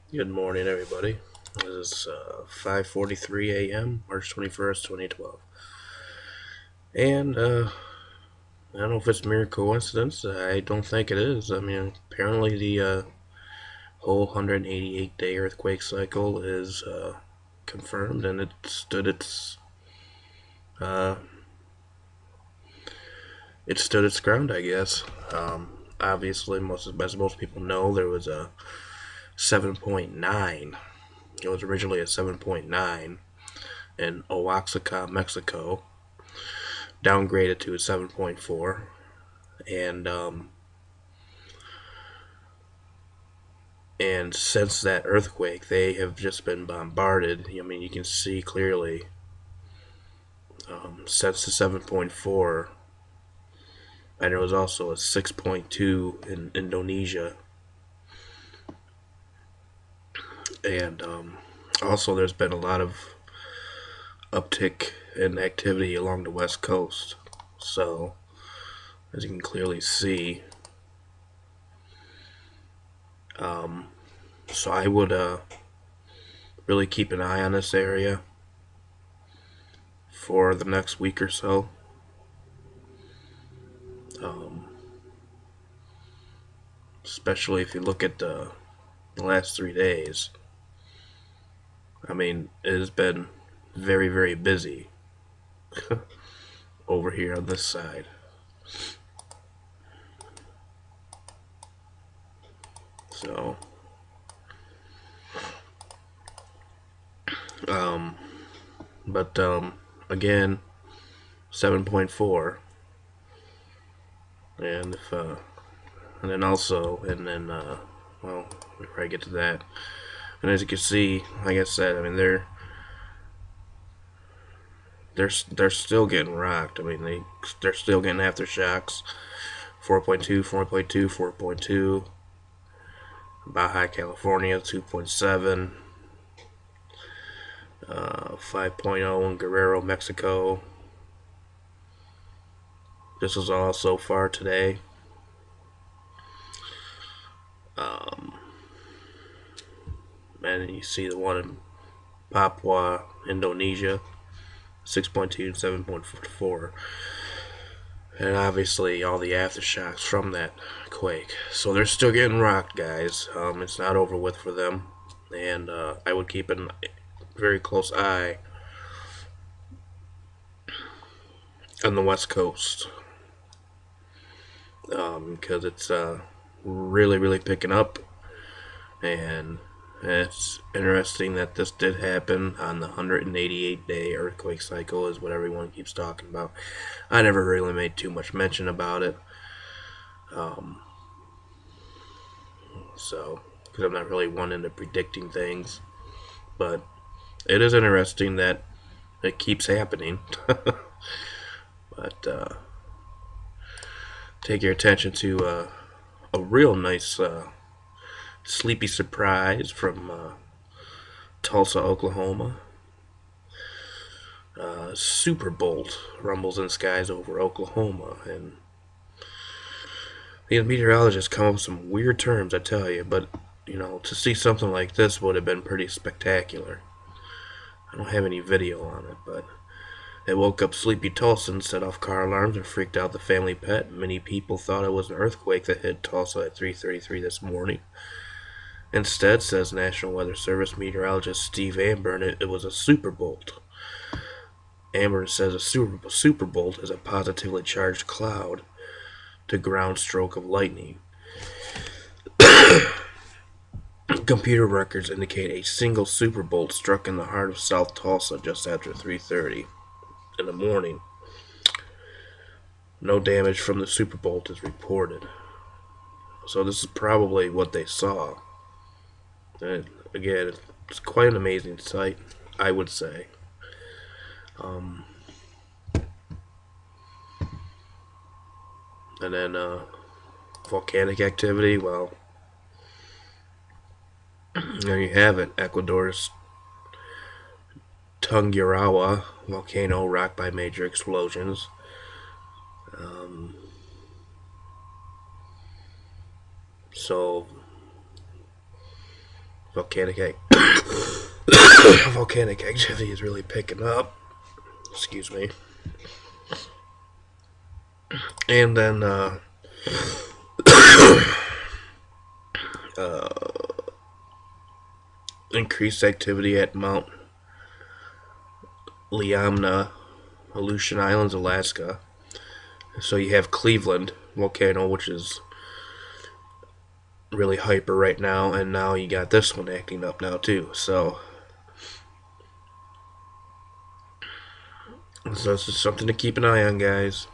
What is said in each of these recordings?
Good morning, everybody. This is 5:43 a.m., March 21st, 2012. And I don't know if it's mere coincidence. I don't think it is. I mean, apparently the whole 188-day earthquake cycle is confirmed, and uh, it stood its ground, I guess. Obviously, as most people know, there was a 7.9. It was originally a 7.9 in Oaxaca, Mexico, downgraded to a 7.4, and since that earthquake, they have just been bombarded. I mean, you can see clearly since the 7.4, and there was also a 6.2 in Indonesia, and also there's been a lot of uptick in activity along the west coast. So, as you can clearly see, um, so I would really keep an eye on this area for the next week or so. Um, Especially if you look at the last 3 days. I mean, it has been very, very busy over here on this side. So, um, but again, 7.4, and if and then also, and then well, before I get to that, and as you can see, like I said, I mean they're still getting rocked. I mean they're still getting aftershocks. 4.2, 4.2, 4.2. Baja California 2.7, 5.0 in Guerrero, Mexico. This is all so far today. Um, and you see the one in Papua, Indonesia, 6.2 and 7.4. And obviously all the aftershocks from that quake. So they're still getting rocked, guys. It's not over with for them. And I would keep a very close eye on the west coast. Because it's really, really picking up. And it's interesting that this did happen on the 188-day earthquake cycle, is what everyone keeps talking about. I never really made too much mention about it. Um, so, because I'm not really one into predicting things. But it is interesting that it keeps happening. But take your attention to a real nice sleepy surprise from Tulsa, Oklahoma. Super Bolt rumbles in skies over Oklahoma, and the meteorologists come up with some weird terms, I tell you. But to see something like this would have been pretty spectacular. I don't have any video on it, but it woke up sleepy Tulsans, set off car alarms, and freaked out the family pet. Many people thought it was an earthquake that hit Tulsa at 3:33 this morning. Instead, says National Weather Service meteorologist Steve Amber, it was a superbolt. Amber says a superbolt is a positively charged cloud to ground stroke of lightning. Computer records indicate a single superbolt struck in the heart of South Tulsa just after 3:30 in the morning. No damage from the superbolt is reported. So this is probably what they saw. And again, it's quite an amazing sight, I would say. Um, and then volcanic activity, well, there you have it. Ecuador's Tungurahua volcano rocked by major explosions. Um, so volcanic volcanic activity is really picking up. Excuse me. And then increased activity at Mount Liamna, Aleutian Islands, Alaska. So you have Cleveland volcano, which is really hyper right now, and now you got this one acting up now too. So this is something to keep an eye on, guys.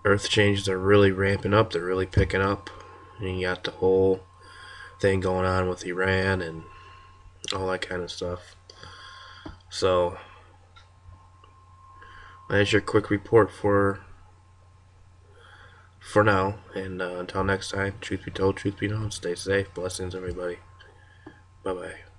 Earth changes are really ramping up. They're really picking up. And you got the whole thing going on with Iran and all that kind of stuff. So that's your quick report for now. And until next time, truth be told, truth be known, stay safe. Blessings, everybody. Bye-bye.